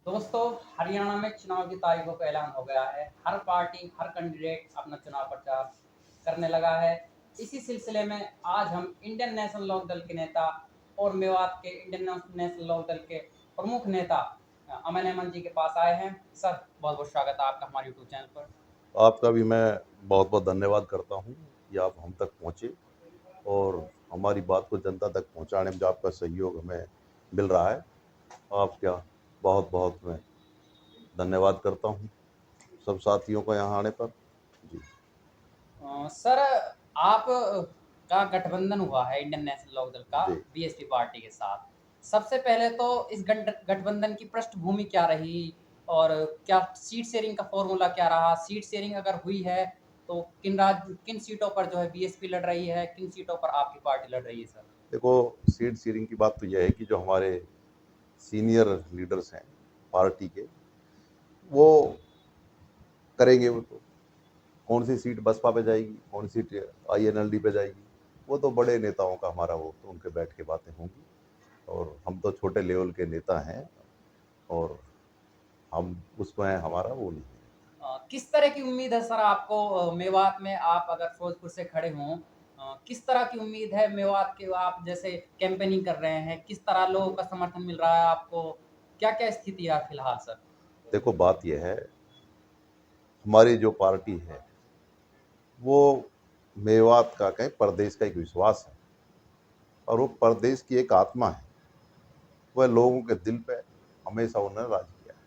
दोस्तों, हरियाणा में चुनाव की तारीखों का ऐलान हो गया है। हर पार्टी, हर कैंडिडेट अपना चुनाव प्रचार करने लगा है। इसी सिलसिले में आज हम इंडियन नेशनल लोक दल के नेता और मेवात के इंडियन नेशनल लोक दल के प्रमुख नेता अमन अहमद जी के पास आए हैं। सर, बहुत बहुत स्वागत है आपका हमारे यूट्यूब चैनल पर। आपका भी मैं बहुत बहुत धन्यवाद करता हूँ कि आप हम तक पहुँचे और हमारी बात को जनता तक पहुँचाने में जो आपका सहयोग हमें मिल रहा है, आपका बहुत बहुत मैं धन्यवाद करता हूँ सब साथियों का यहाँ आने पर। जी। सर, आप का गठबंधन हुआ है इंडियन नेशनल लोक दल का जी। बीएसपी पार्टी के साथ। सबसे पहले तो इस गठबंधन की पृष्ठभूमि क्या रही और क्या सीट शेयरिंग का फॉर्मूला क्या रहा? सीट शेयरिंग अगर हुई है तो किन सीटों पर जो है बीएसपी लड़ रही है, किन सीटों पर आपकी पार्टी लड़ रही है सर? देखो, सीट शेयरिंग की बात तो यह है कि जो हमारे सीनियर लीडर्स हैं पार्टी के, वो करेंगे। वो तो कौन सी सीट बसपा पे जाएगी, कौन सी सीट INLD पे जाएगी, वो तो बड़े नेताओं का हमारा, वो तो उनके बैठ के बातें होंगी। और हम तो छोटे लेवल के नेता हैं और हम उसमें हमारा वो नहीं है। किस तरह की उम्मीद है सर आपको मेवात में? आप अगर फिरोजपुर से खड़े हों, किस तरह की उम्मीद है मेवात के? आप जैसे कैंपेनिंग कर रहे हैं, किस तरह लोगों का समर्थन मिल रहा है आपको? क्या क्या स्थिति है फिलहाल सर? देखो, बात यह है, हमारी जो पार्टी है वो मेवात का कहीं प्रदेश का एक विश्वास है और वो प्रदेश की एक आत्मा है। वह लोगों के दिल पे हमेशा उन्होंने राज किया है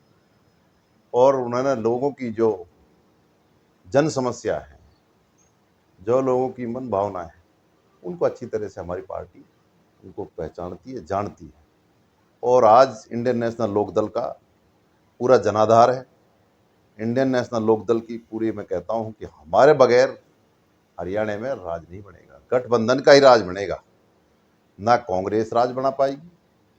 और उन्होंने लोगों की जो जन समस्या है, जो लोगों की मन भावना है, उनको अच्छी तरह से हमारी पार्टी उनको पहचानती है, जानती है। और आज इंडियन नेशनल लोकदल का पूरा जनाधार है। इंडियन नेशनल लोकदल की पूरी, मैं कहता हूँ कि हमारे बगैर हरियाणा में राज नहीं बनेगा, गठबंधन का ही राज बनेगा। ना कांग्रेस राज बना पाएगी,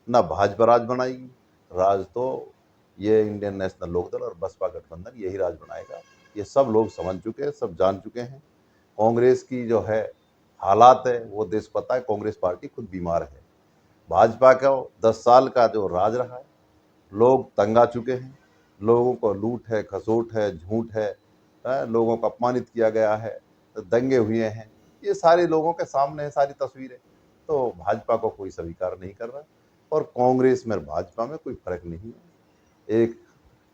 ना भाजपा राज बनाएगी। राज तो ये इंडियन नेशनल लोकदल और बसपा गठबंधन यही राज बनाएगा। ये सब लोग समझ चुके हैं, सब जान चुके हैं। कांग्रेस की जो है हालात है वो देश पता है। कांग्रेस पार्टी खुद बीमार है। भाजपा का 10 साल का जो राज रहा है, लोग तंग आ चुके हैं। लोगों को लूट है, खसोट है, झूठ है, लोगों को अपमानित किया गया है, दंगे हुए हैं। ये सारे लोगों के सामने है सारी तस्वीरें। तो भाजपा को कोई स्वीकार नहीं कर रहा और कांग्रेस में भाजपा में कोई फर्क नहीं है। एक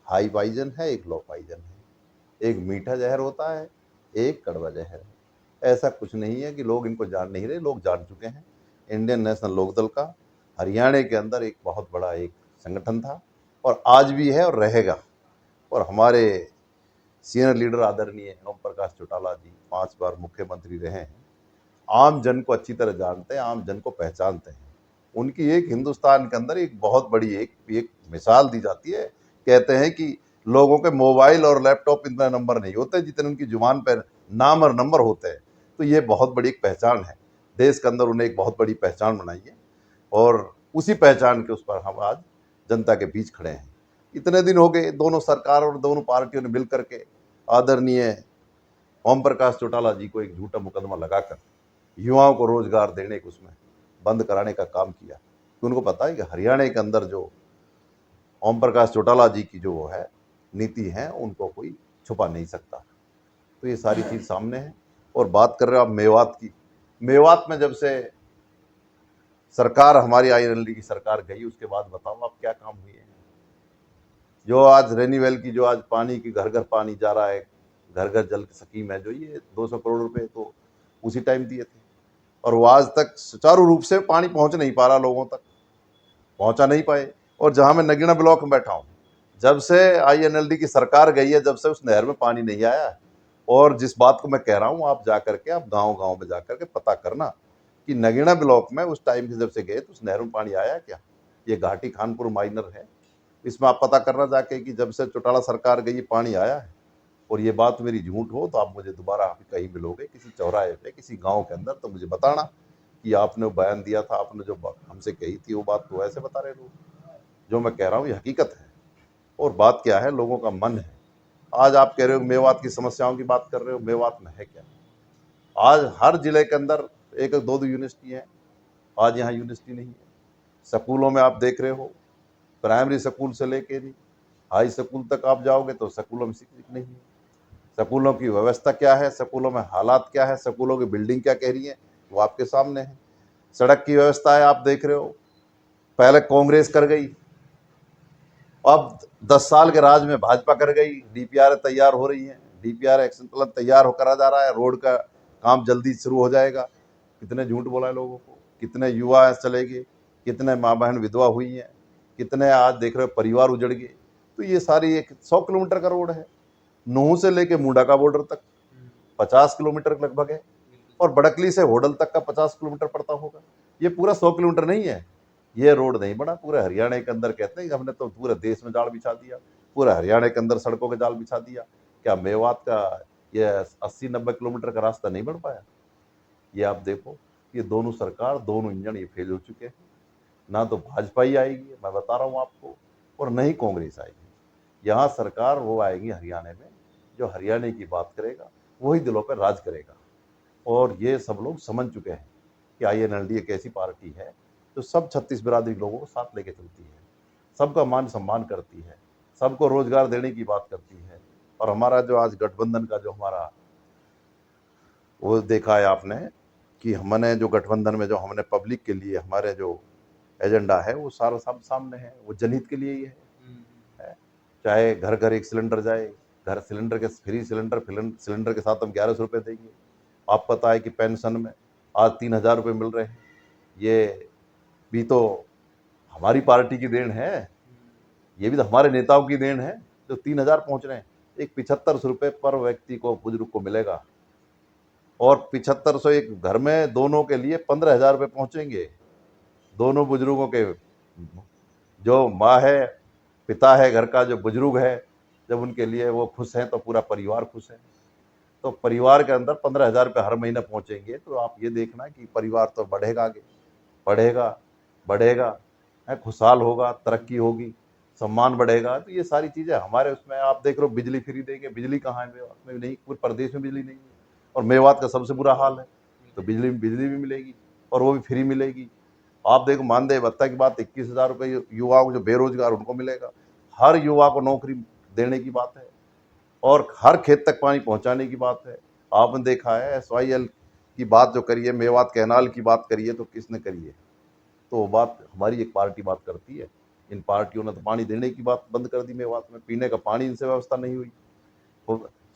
हाई पॉइजन है, एक लो पॉइजन है। एक मीठा जहर होता है, एक कड़वा जहर है। ऐसा कुछ नहीं है कि लोग इनको जान नहीं रहे, लोग जान चुके हैं। इंडियन नेशनल लोकदल का हरियाणा के अंदर एक बहुत बड़ा एक संगठन था और आज भी है और रहेगा। और हमारे सीनियर लीडर आदरणीय ओम प्रकाश चौटाला जी 5 बार मुख्यमंत्री रहे हैं, आम जन को अच्छी तरह जानते हैं, आम जन को पहचानते हैं। उनकी एक हिंदुस्तान के अंदर एक बहुत बड़ी एक मिसाल दी जाती है। कहते हैं कि लोगों के मोबाइल और लैपटॉप इतना नंबर नहीं होते जितने उनकी जुबान पर नाम और नंबर होते हैं। तो ये बहुत बड़ी एक पहचान है, देश के अंदर उन्हें एक बहुत बड़ी पहचान बनाई है और उसी पहचान के उस पर हम आज जनता के बीच खड़े हैं। इतने दिन हो गए दोनों सरकार और दोनों पार्टियों ने मिल करके आदरणीय ओम प्रकाश चौटाला जी को एक झूठा मुकदमा लगाकर युवाओं को रोजगार देने को उसमें बंद कराने का काम किया। कि उनको पता है कि हरियाणा के अंदर जो ओम प्रकाश चौटाला जी की जो वो है नीति है, उनको कोई छुपा नहीं सकता। तो ये सारी चीज सामने है। और बात कर रहे हो आप मेवात की। मेवात में जब से सरकार हमारी INLD की सरकार गई, उसके बाद बताओ आप क्या काम हुए हैं। जो आज रेनीवेल की जो आज पानी की घर घर पानी जा रहा है, घर घर जल स्कीम है, जो ये 200 करोड़ रुपए तो उसी टाइम दिए थे और वो आज तक सुचारू रूप से पानी पहुंच नहीं पा रहा, लोगों तक पहुंचा नहीं पाए। और जहां मैं नगीना ब्लॉक में बैठा हूं, जब से INLD की सरकार गई है, जब से उस नहर में पानी नहीं आया है। और जिस बात को मैं कह रहा हूं, आप जाकर के आप गांव गांव में जाकर के पता करना कि नगीना ब्लॉक में उस टाइम से जब से गए तो उस नहर में पानी आया क्या। ये घाटी खानपुर माइनर है, इसमें आप पता करना जाके कि जब से चौटाला सरकार गई पानी आया है। और ये बात मेरी झूठ हो तो आप मुझे दोबारा कहीं मिलोगे किसी चौराहे पे, किसी गांव के अंदर, तो मुझे बताना कि आपने वो बयान दिया था, आपने जो हमसे कही थी वो बात तो ऐसे बता रहे लोग। जो मैं कह रहा हूँ ये हकीकत है। और बात क्या है, लोगों का मन है। आज आप कह रहे हो मेवात की समस्याओं की बात कर रहे हो, मेवात में है क्या। आज हर जिले के अंदर एक एक दो दो यूनिवर्सिटी है, आज यहाँ यूनिवर्सिटी नहीं है। स्कूलों में आप देख रहे हो, प्राइमरी स्कूल से लेके हाई स्कूल तक आप जाओगे तो स्कूलों में शिक्षक नहीं है। स्कूलों की व्यवस्था क्या है, स्कूलों में हालात क्या है, स्कूलों की बिल्डिंग क्या कह रही है, वो आपके सामने है। सड़क की व्यवस्था है, आप देख रहे हो, पहले कांग्रेस कर गई, अब 10 साल के राज में भाजपा कर गई। डीपीआर तैयार हो रही है, डीपीआर एक्शन प्लान तैयार होकर जा रहा है, रोड का काम जल्दी शुरू हो जाएगा। कितने झूठ बोला है लोगों को, कितने युवा चले गए, कितने माँ बहन विधवा हुई हैं, कितने आज देख रहे हो परिवार उजड़ गए। तो ये सारी एक 100 किलोमीटर का रोड है, नूह से लेके मुंडा का बॉर्डर तक 50 किलोमीटर लगभग है, और बड़कली से होडल तक का 50 किलोमीटर पड़ता होगा। ये पूरा 100 किलोमीटर नहीं है, ये रोड नहीं बना पूरे हरियाणा के अंदर। कहते हैं कि हमने तो पूरे देश में जाल बिछा दिया, पूरे हरियाणा के अंदर सड़कों के जाल बिछा दिया। क्या मेवात का ये 80-90 किलोमीटर का रास्ता नहीं बन पाया? ये आप देखो, ये दोनों सरकार, दोनों इंजन ये फेल हो चुके हैं। ना तो भाजपा ही आएगी, मैं बता रहा हूँ आपको, और न ही कांग्रेस आएगी। यहाँ सरकार वो आएगी हरियाणा में जो हरियाणा की बात करेगा, वही दिलों पर राज करेगा। और ये सब लोग समझ चुके हैं कि INLD एक ऐसी पार्टी है जो सब 36 बिरादरी लोगों को साथ लेके चलती है, सबका मान सम्मान करती है, सबको रोजगार देने की बात करती है। और हमारा जो आज गठबंधन का जो हमारा वो देखा है आपने कि हमने जो गठबंधन में जो हमने पब्लिक के लिए हमारे जो एजेंडा है वो सारा सब सामने है, वो जनहित के लिए ही है। चाहे घर घर एक सिलेंडर जाए, घर सिलेंडर के फ्री सिलेंडर के साथ हम 1100 रुपये देंगे। आप पता है कि पेंशन में आज 3000 रुपये मिल रहे हैं, ये भी तो हमारी पार्टी की देन है, ये भी तो हमारे नेताओं की देन है जो 3000 पहुंच रहे हैं। एक 7500 रुपये पर व्यक्ति को बुजुर्ग को मिलेगा, और 7500 एक घर में दोनों के लिए 15,000 रुपये पहुंचेंगे। दोनों बुजुर्गों के, जो माँ है, पिता है घर का, जो बुजुर्ग है, जब उनके लिए वो खुश हैं तो पूरा परिवार खुश है। तो परिवार के अंदर 15,000 रुपये हर महीने पहुंचेंगे, तो आप ये देखना कि परिवार तो बढ़ेगा, आगे बढ़ेगा, बढ़ेगा, है, खुशहाल होगा, तरक्की होगी, सम्मान बढ़ेगा। तो ये सारी चीज़ें हमारे उसमें आप देख रहे हो, बिजली फ्री देंगे, बिजली कहाँ है मेवात में? नहीं, पूरे प्रदेश में बिजली नहीं है, और मेवात का सबसे बुरा हाल है। तो बिजली भी मिलेगी, और वो भी फ्री मिलेगी। आप देखो, मानदेय भत्ता की बात 21,000 रुपये युवाओं को जो बेरोजगार उनको मिलेगा, हर युवा को नौकरी देने की बात है, और हर खेत तक पानी पहुंचाने की बात है। आपने देखा है SYL की बात जो करी है, मेवात कैनाल की बात करी है, तो किसने करी है? तो वो बात हमारी एक पार्टी बात करती है। इन पार्टियों ने तो पानी देने की बात बंद कर दी, मेवात में पीने का पानी इनसे व्यवस्था नहीं हुई।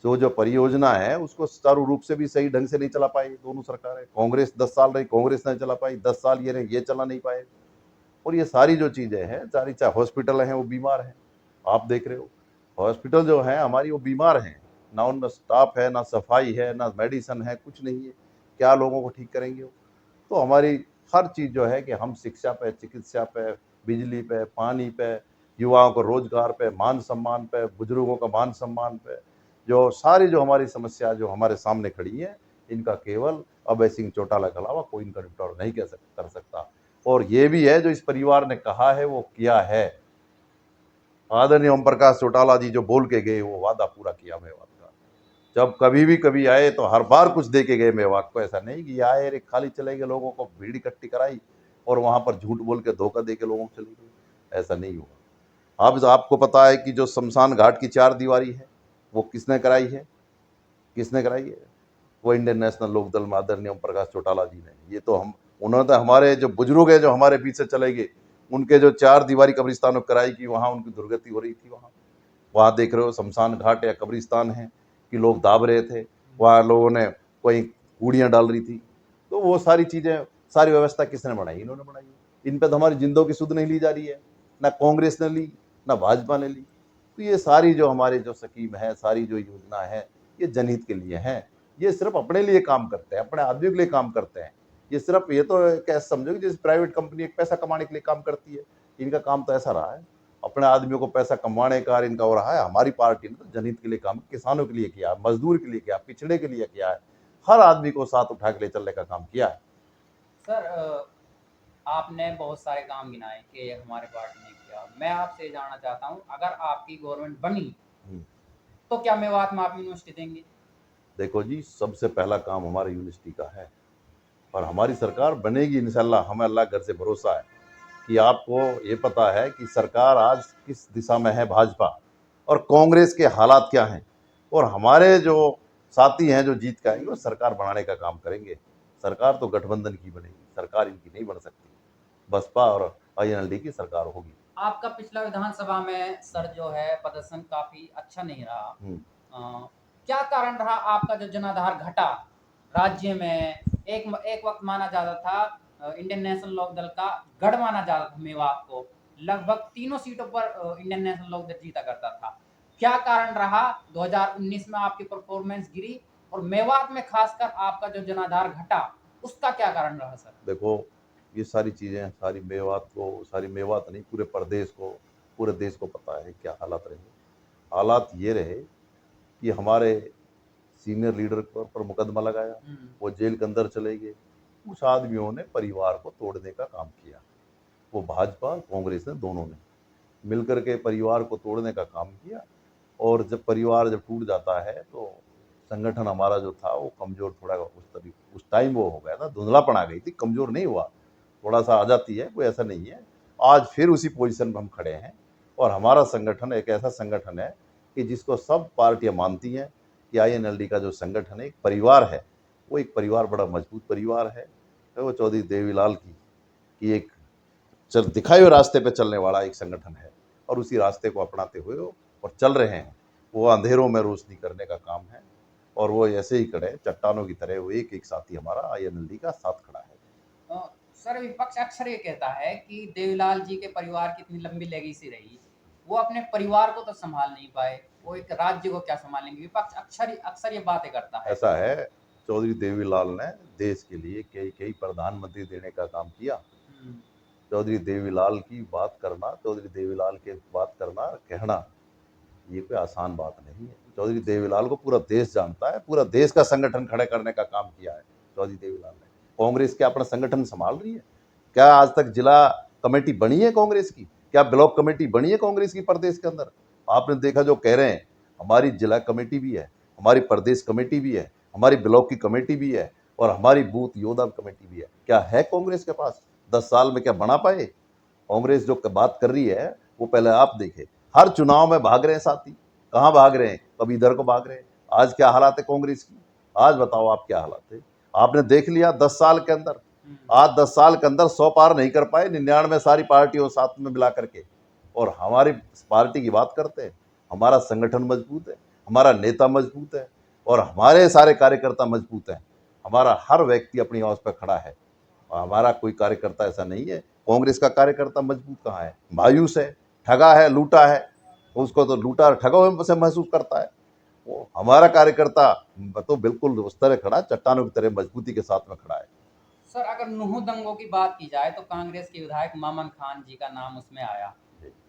तो जो परियोजना है उसको सुचारू रूप से भी सही ढंग से नहीं चला पाई दोनों सरकारें। कांग्रेस 10 साल रही, कांग्रेस नहीं चला पाई, 10 साल ये रहे, ये चला नहीं पाए। और ये सारी जो चीज़ें हैं, सारी चाहे हॉस्पिटल हैं वो बीमार हैं, आप देख रहे हो, हॉस्पिटल जो है हमारी वो बीमार हैं, ना उनमें स्टाफ है, ना सफाई है, ना मेडिसन है, कुछ नहीं है। क्या लोगों को ठीक करेंगे वो? तो हमारी हर चीज़ जो है कि हम शिक्षा पे, चिकित्सा पे, बिजली पे, पानी पे, युवाओं को रोजगार पे, मान सम्मान पे, बुजुर्गों का मान सम्मान पे, जो सारी जो हमारी समस्या जो हमारे सामने खड़ी है, इनका केवल अभय सिंह चौटाला के अलावा कोई इनका निपटारा नहीं कर सकता। और ये भी है जो इस परिवार ने कहा है वो किया है। आदरणीय ओम प्रकाश चौटाला जी जो बोल के गए वो वादा पूरा किया मेवात का। जब कभी आए तो हर बार कुछ दे के गए मेवात को। ऐसा नहीं कि आए रे खाली चले गए, लोगों को भीड़ इकट्ठी कराई और वहां पर झूठ बोल के धोखा दे के लोगों को चले गए, ऐसा नहीं हुआ। अब आपको पता है कि जो शमशान घाट की 4 दीवारी है वो किसने कराई है? किसने कराई है? वो इंडियन नेशनल लोकदल में आदरणीय ओम प्रकाश चौटाला जी ने। ये तो हम, उन्होंने तो हमारे जो बुजुर्ग है जो हमारे पीछे चले गए, उनके जो 4 दीवारी कब्रिस्तानों कराई कि वहाँ उनकी दुर्गति हो रही थी। वहाँ देख रहे हो शमशान घाट या कब्रिस्तान है कि लोग दाब रहे थे, वहाँ लोगों ने कोई कूड़ियाँ डाल रही थी। तो वो सारी चीज़ें, सारी व्यवस्था किसने बनाई? इन्होंने बनाई। इन पर तो हमारी जिंदों की सुध नहीं ली जा रही है, ना कांग्रेस ने ली, ना भाजपा ने ली। तो ये सारी जो हमारी जो स्कीम है, सारी जो योजना है, ये जनहित के लिए है। ये सिर्फ अपने लिए काम करते हैं, अपने आदमियों के लिए काम करते हैं। ये सिर्फ, ये तो कैसे समझो कि जैसे प्राइवेट कंपनी एक पैसा कमाने के लिए काम करती है, इनका काम तो ऐसा रहा है, अपने आदमियों को पैसा कमाने का इनका हो रहा है। हमारी पार्टी ने तो जनहित के लिए काम, किसानों के लिए किया, मजदूर के लिए किया, पिछड़े के लिए किया है, हर आदमी को साथ उठा के ले चलने का काम किया है। सर आपने बहुत सारे काम गिनाए कि हमारे पार्टी ने किया। मैं आपसे जानना चाहता हूँ, अगर आपकी गवर्नमेंट बनी तो क्या मेवात में आप यूनिवर्सिटी देंगे? देखो जी, सबसे पहला काम हमारे यूनिवर्सिटी का है, और हमारी सरकार बनेगी इंशाल्लाह, हमें अल्लाह घर से भरोसा है। कि आपको ये पता है कि सरकार आज किस दिशा में है भाजपा, और कांग्रेस के हालात क्या हैं, और हमारे जो साथी हैं जो जीत के आएंगे वो सरकार बनाने का काम करेंगे। सरकार तो गठबंधन की बनेगी, सरकार इनकी नहीं बन सकती। बसपा और आईएनएलडी की सरकार होगी। आपका पिछला विधानसभा में सर जो है प्रदर्शन काफी अच्छा नहीं रहा। क्या कारण रहा आपका जो जनाधार घटा राज्य में? एक वक्त माना जाता था इंडियन नेशनल लोक दल का गढ़ माना जाता था मेवात को, लगभग तीनों सीटों पर इंडियन नेशनल लोक दल जीता करता था। क्या कारण रहा 2019 में आपकी परफॉर्मेंस गिरी, और मेवात में खासकर आपका जो जनाधार घटा उसका क्या कारण रहा सर? देखो, ये सारी चीज़ें सारी मेवात नहीं, पूरे देश को पता है क्या हालात रहे। हालात ये रहे कि हमारे सीनियर लीडर पर मुकदमा लगाया, वो जेल के अंदर चले गए। उस आदमियों ने परिवार को तोड़ने का काम किया। वो भाजपा और कांग्रेस ने दोनों ने मिलकर के परिवार को तोड़ने का काम किया। और जब परिवार टूट जाता है तो संगठन हमारा जो था वो कमज़ोर, थोड़ा उस टाइम वो हो गया था, धुंधलापन आ गई थी, कमज़ोर नहीं हुआ, थोड़ा सा आ जाती है, कोई ऐसा नहीं है। आज फिर उसी पोजीशन में हम खड़े हैं, और हमारा संगठन एक ऐसा संगठन है कि जिसको सब पार्टियां मानती हैं कि आईएनएलडी का जो संगठन है एक परिवार है। वो एक परिवार, बड़ा मजबूत परिवार है। वो चौधरी देवीलाल की एक दिखाए हुए रास्ते पे चलने वाला एक संगठन है, और उसी रास्ते को अपनाते हुए और चल रहे हैं। वो अंधेरों में रोशनी करने का काम है, और वो ऐसे ही खड़े चट्टानों की तरह, वो एक एक साथी हमारा आईएनएलडी का साथ खड़ा है। सर विपक्ष अक्सर ये कहता है कि देवीलाल जी के परिवार की इतनी लंबी लेगेसी रही, वो अपने परिवार को तो संभाल नहीं पाए, वो एक राज्य को क्या संभालेंगे? विपक्ष अक्सर अक्सर ये बातें करता है। ऐसा है, चौधरी देवीलाल ने देश के लिए कई कई प्रधानमंत्री देने का काम किया। चौधरी देवीलाल की बात करना, चौधरी देवीलाल के बात करना, कहना, ये कोई आसान बात नहीं है। चौधरी देवीलाल को पूरा देश जानता है, पूरा देश का संगठन खड़े करने का काम किया है चौधरी देवीलाल ने। कांग्रेस क्या अपना संगठन संभाल रही है? क्या आज तक जिला कमेटी बनी है कांग्रेस की? क्या ब्लॉक कमेटी बनी है कांग्रेस की प्रदेश के अंदर? आपने देखा जो कह रहे हैं, हमारी जिला कमेटी भी है, हमारी प्रदेश कमेटी भी है, हमारी ब्लॉक की कमेटी भी है, और हमारी बूथ योद्धा कमेटी भी है। क्या है कांग्रेस के पास? 10 साल में क्या बना पाए? कांग्रेस जो बात कर रही है वो पहले आप देखे। हर चुनाव में भाग रहे हैं साथी, कहाँ भाग रहे हैं? कभी इधर को भाग रहे हैं। आज क्या हालात है कांग्रेस की? आज बताओ आप क्या हालात है? आपने देख लिया 10 साल के अंदर। आज 10 साल के अंदर 100 पार नहीं कर पाए, 99 सारी पार्टियों साथ में मिला करके। और हमारी पार्टी की बात करते हैं, हमारा संगठन मजबूत है, हमारा नेता मजबूत है, और हमारे सारे कार्यकर्ता मजबूत हैं। हमारा हर व्यक्ति अपनी आवाज पर खड़ा है, और हमारा कोई कार्यकर्ता ऐसा नहीं है। कांग्रेस का कार्यकर्ता मजबूत कहाँ है? मायूस है, ठगा है, लूटा है, उसको तो लूटा और ठगा हुए से महसूस करता है। वो हमारा कार्यकर्ता तो बिल्कुल उस तरह खड़ा, चट्टानों की तरह मजबूती के साथ में खड़ा है। सर अगर नूह दंगों की बात की जाए तो कांग्रेस के विधायक मामन खान जी का नाम उसमें आया,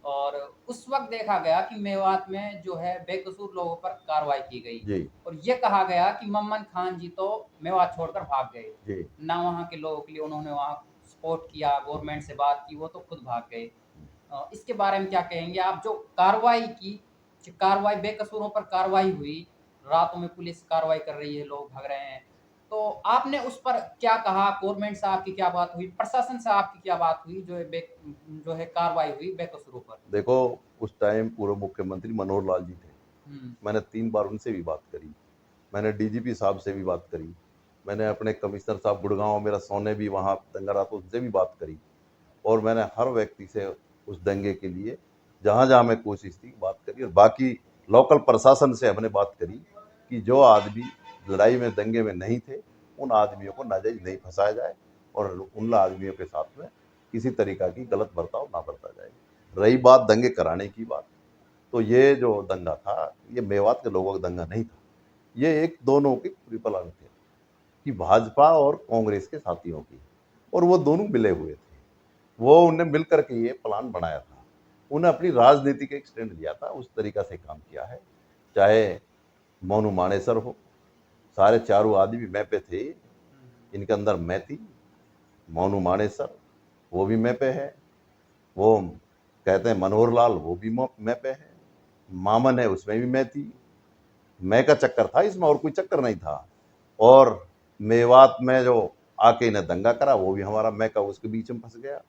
और उस वक्त देखा गया कि मेवात में जो है बेकसूर लोगों पर कार्रवाई की गई, और ये कहा गया कि ममन खान जी तो मेवात छोड़कर भाग गए, ना वहाँ के लोगों के लिए उन्होंने वहाँ सपोर्ट किया, गवर्नमेंट से बात की, वो तो खुद भाग गए। इसके बारे में क्या कहेंगे आप? जो कार्रवाई बेकसूरों पर कार्रवाई हुई, रातों में पुलिस कार्रवाई कर रही है, लोग भाग रहे हैं, तो आपने उस पर क्या कहा? गवर्नमेंट से आपकी क्या बात हुई? प्रशासन से आपकी क्या बात हुई जो है कार्रवाई हुई बेकसूरों पर? देखो, उस टाइम पूर्व मुख्यमंत्री मनोहर लाल जी थे। मैंने 3 बार उनसे भी बात करी, मैंने डीजीपी साहब से भी बात करी, मैंने अपने कमिश्नर साहब गुड़गांव, मेरा सोने भी वहाँ दंगा रहा तो उनसे भी बात करी, और मैंने हर व्यक्ति से उस दंगे के लिए जहाँ जहाँ मैं कोशिश थी बात करी। और बाकी लोकल प्रशासन से हमने बात करी कि जो आदमी लड़ाई में, दंगे में नहीं थे, उन आदमियों को नाजायज नहीं फंसाया जाए, और उन आदमियों के साथ में किसी तरीका की गलत बर्ताव ना बरता जाए। रही बात दंगे कराने की बात, तो ये जो दंगा था, ये मेवात के लोगों का दंगा नहीं था, ये एक दोनों के प्लान थे कि भाजपा और कांग्रेस के साथियों की, और वो दोनों मिले हुए थे। वो उन्हें मिल करके ये प्लान बनाया था, उन्हें अपनी राजनीति का एक स्टैंड लिया था, उस तरीका से काम किया है। चाहे मोनू मानेसर हो, सारे चारों आदमी मैं पे थे, इनके अंदर मैं थी। मोनू मानेसर वो भी मैं पे है, वो कहते हैं मनोहर लाल वो भी मैं पे है, मामन है उसमें भी मैं थी। मैं का चक्कर था इसमें, और कोई चक्कर नहीं था। और मेवात में जो आके इन्हें दंगा करा वो भी हमारा मैं का उसके बीच में फंस गया।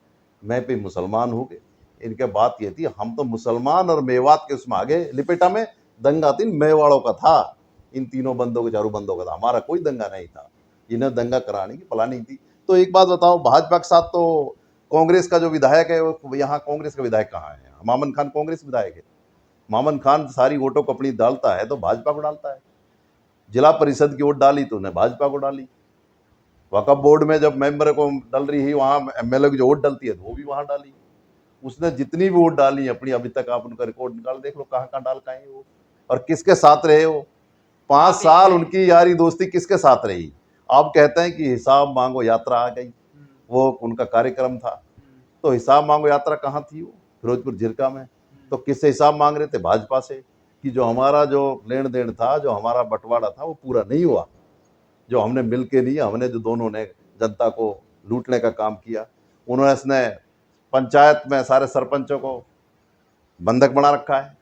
मैं भी मुसलमान हो गए। इनके बात ये थी, हम तो मुसलमान और मेवात के उसमें आगे लिपेटा में दंगा तीन मेवाड़ों का था, इन तीनों बंदों के चारों बंदों का था, हमारा कोई दंगा नहीं था। इन्हें दंगा कराने की प्लानिंग थी। तो एक बात बताओ, भाजपा के साथ तो कांग्रेस का जो विधायक है, वो यहाँ कांग्रेस का विधायक कहाँ है? मामन खान कांग्रेस विधायक है। मामन खान सारी वोटों को अपनी डालता है तो भाजपा को डालता है। जिला परिषद की वोट डाली तो उन्हें भाजपा को डाली। वक्फ बोर्ड में जब मेंबर को डल रही है, वहाँ एमएलए की जो वोट डलती है तो वो भी वहाँ डाली। उसने जितनी भी वोट डाली अपनी, अभी तक आप उनका रिकॉर्ड निकाल देख लो, कहाँ कहाँ डाल का है वो, और किसके साथ रहे वो। 5 साल उनकी यारी दोस्ती किसके साथ रही। आप कहते हैं कि हिसाब मांगो यात्रा आ गई, वो उनका कार्यक्रम था। तो हिसाब मांगो यात्रा कहाँ थी वो? फिरोजपुर झिरका में। तो किससे हिसाब मांग रहे थे? भाजपा से, कि जो हमारा जो लेन देन था, जो हमारा बंटवारा था, वो पूरा नहीं हुआ, जो हमने मिल के नहीं, हमने जो दोनों ने जनता को लूटने का काम किया। उन्होंने पंचायत में सारे सरपंचों को बंधक बना रखा है।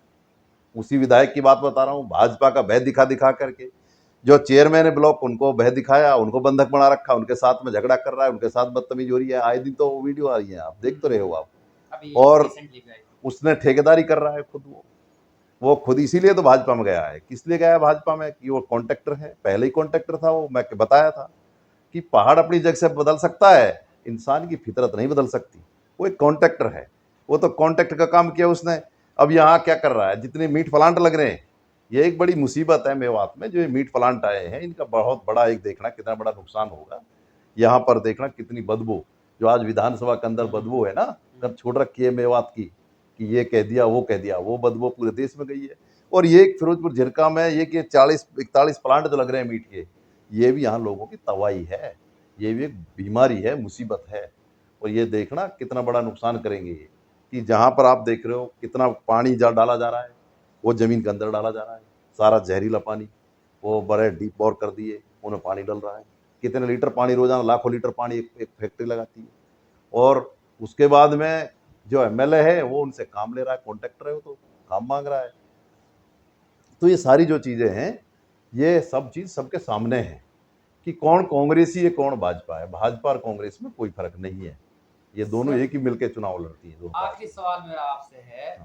उसी विधायक की बात बता रहा हूँ, भाजपा का भय दिखा दिखा करके जो चेयरमैन है ब्लॉक, उनको भय दिखाया, उनको बंधक बना रखा, उनके साथ में झगड़ा कर रहा है, उनके साथ बदतमीजी हो रही है। आए दिन तो वीडियो आ रही है, आप देख तो रहे हो आप। अभी और recently गए। उसने ठेकेदारी कर रहा है खुद, वो खुद इसीलिए तो भाजपा में गया है। किस लिए गया है भाजपा में? कि वो कॉन्ट्रैक्टर है, पहले ही कॉन्ट्रैक्टर था वो। मैं बताया था कि पहाड़ अपनी जगह से बदल सकता है, इंसान की फितरत नहीं बदल सकती। वो एक कॉन्ट्रैक्टर है, वो तो कॉन्ट्रैक्टर का काम किया उसने। अब यहाँ क्या कर रहा है? जितने मीट प्लांट लग रहे हैं, ये एक बड़ी मुसीबत है मेवात में। जो ये मीट प्लांट आए हैं, इनका बहुत बड़ा, एक देखना कितना बड़ा नुकसान होगा। यहाँ पर देखना कितनी बदबू, जो आज विधानसभा के अंदर बदबू है ना, अगर छोड़ रखी है मेवात की, कि ये कह दिया वो कह दिया, वो बदबू पूरे देश में गई है। और ये फिरोजपुर झिरका में ये कि 40-41 प्लांट जो लग रहे हैं मीट के, ये भी यहाँ लोगों की तबाही है, ये भी एक बीमारी है, मुसीबत है। और ये देखना कितना बड़ा नुकसान करेंगे ये, कि जहाँ पर आप देख रहे हो कितना पानी जा डाला जा रहा है, वो जमीन के अंदर डाला जा रहा है, सारा जहरीला पानी। वो बड़े डीप बोर कर दिए, उन्हें पानी डल रहा है। कितने लीटर पानी रोजाना, लाखों लीटर पानी एक फैक्ट्री लगाती है। और उसके बाद में जो एमएलए है वो उनसे काम ले रहा है, कॉन्ट्रैक्टर है वो, तो काम मांग रहा है। तो ये सारी जो चीजें हैं, ये सब चीज सबके सामने है कि कौन कांग्रेसी है कौन भाजपा है। भाजपा और कांग्रेस में कोई फर्क नहीं है, ये दोनों एक ही मिलकर चुनाव लड़ती है। आखिरी सवाल मेरा आपसे है,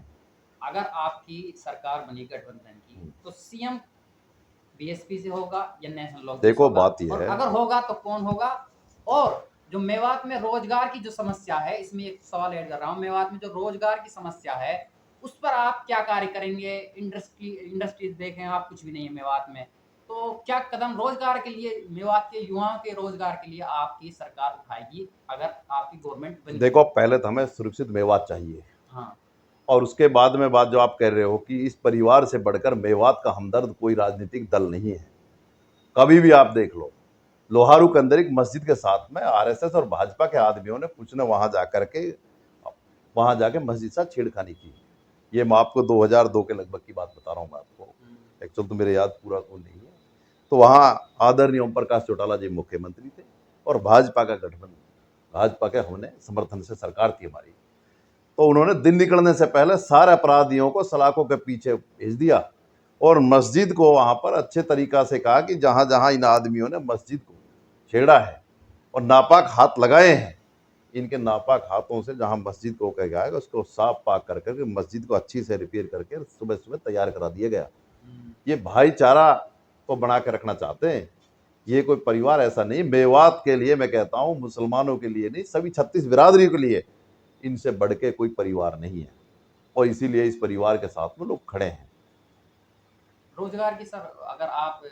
अगर आपकी सरकार बनी गठबंधन की, तो सीएम बीएसपी से होगा या नेशनल लोक? देखो बात ये और है, अगर होगा तो कौन होगा? और जो मेवात में रोजगार की जो समस्या है, इसमें एक सवाल ऐड कर रहा हूँ, मेवात में जो रोजगार की समस्या है उस पर आप क्या कार्य करेंगे? इंडस्ट्रीज देखें आप, कुछ भी नहीं है मेवात में, तो क्या कदम रोजगार के लिए, मेवात के युवाओं के रोजगार के लिए आपकी सरकार उठाएगी अगर आपकी गवर्नमेंट बनी? देखो पहले तो हमें सुरक्षित मेवात चाहिए। हाँ। और उसके बाद में बात जो आप कह रहे हो कि इस परिवार से बढ़कर मेवात का हमदर्द कोई राजनीतिक दल नहीं है। कभी भी आप देख लो, लोहारू के अंदर एक मस्जिद के साथ में आरएसएस और भाजपा के आदमियों ने कुछ ने वहां जाके मस्जिद से छेड़खानी की। ये मैं आपको 2002 के लगभग की बात बता रहा हूँ मैं आपको, एक्चुअल तो मेरे याद पूरा तो नहीं है। तो वहाँ आदरणीय ओम प्रकाश चौटाला जी मुख्यमंत्री थे और भाजपा का गठबंधन, भाजपा के हमने समर्थन से सरकार थी हमारी। तो उन्होंने दिन निकलने से पहले सारे अपराधियों को सलाखों के पीछे भेज दिया और मस्जिद को वहां पर अच्छे तरीका से कहा कि जहां जहां इन आदमियों ने मस्जिद को छेड़ा है और नापाक हाथ लगाए हैं, इनके नापाक हाथों से जहां मस्जिद को कह गया है उसको साफ पाक कर करके मस्जिद को अच्छी से रिपेयर करके सुबह सुबह तैयार करा दिया गया। ये भाईचारा को बना के रखना चाहते हैं। ये कोई परिवार ऐसा नहीं, मेवात के लिए मैं कहता हूँ, मुसलमानों के लिए नहीं, सभी 36 बिरादरी के लिए इनसे बढ़ के कोई परिवार नहीं है। और इसीलिए इस परिवार के साथ में लोग खड़े हैं। रोजगार की, सर अगर आप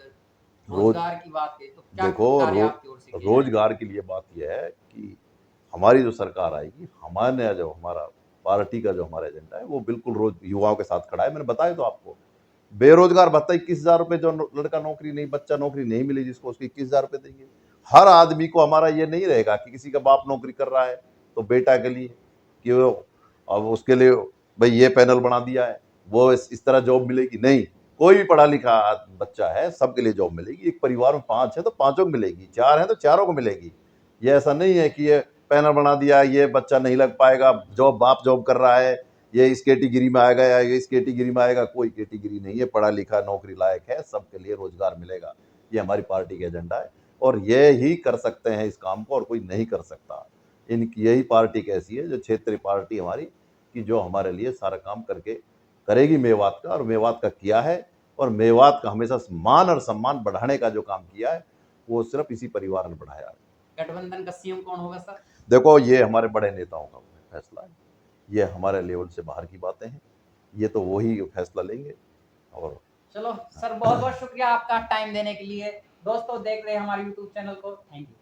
रोजगार की बात करें तो क्या देखो कार्य आपकी ओर से किए रोजगार के लिए बात यह है कि हमारी जो सरकार आएगी, हमारे जो हमारा पार्टी का जो हमारा एजेंडा है वो बिल्कुल रोज युवाओं के साथ खड़ा है। मैंने बताया तो आपको, बेरोजगार भत्ता 21,000 रुपये, जो लड़का नौकरी नहीं, बच्चा नौकरी नहीं मिली जिसको, उसको 21,000 रुपये देंगे हर आदमी को। हमारा ये नहीं रहेगा कि किसी का बाप नौकरी कर रहा है तो बेटा के लिए कि वो अब उसके लिए भाई ये पैनल बना दिया है, वो इस तरह जॉब मिलेगी, नहीं। कोई भी पढ़ा लिखा बच्चा है सबके लिए जॉब मिलेगी। एक परिवार में 5 है तो 5 को मिलेगी, 4 है तो 4 को मिलेगी। ये ऐसा नहीं है कि ये पैनल बना दिया, ये बच्चा नहीं लग पाएगा, जॉब बाप जॉब कर रहा है, ये इस कैटेगरी में आएगा या ये इस कैटेगरी में आएगा। कोई कैटेगरी नहीं है, पढ़ा लिखा नौकरी लायक है, सबके लिए रोजगार मिलेगा। ये हमारी पार्टी का एजेंडा है और ये ही कर सकते हैं इस काम को, और कोई नहीं कर सकता। इनकी यही पार्टी कैसी है जो क्षेत्रीय पार्टी हमारी, कि जो हमारे लिए सारा काम करके करेगी मेवात का, और मेवात का किया है। और मेवात का हमेशा मान और सम्मान बढ़ाने का जो काम किया है वो सिर्फ इसी परिवार ने बढ़ाया है। गठबंधन का सीएम कौन होगा सर? देखो, ये हमारे बड़े नेताओं का फैसला है, ये हमारे लेवल से बाहर की बातें हैं, ये तो वही फैसला लेंगे। और चलो सर, बहुत बहुत शुक्रिया आपका टाइम देने के लिए। दोस्तों, देख रहे हैं हमारे यूट्यूब चैनल को। Thank you.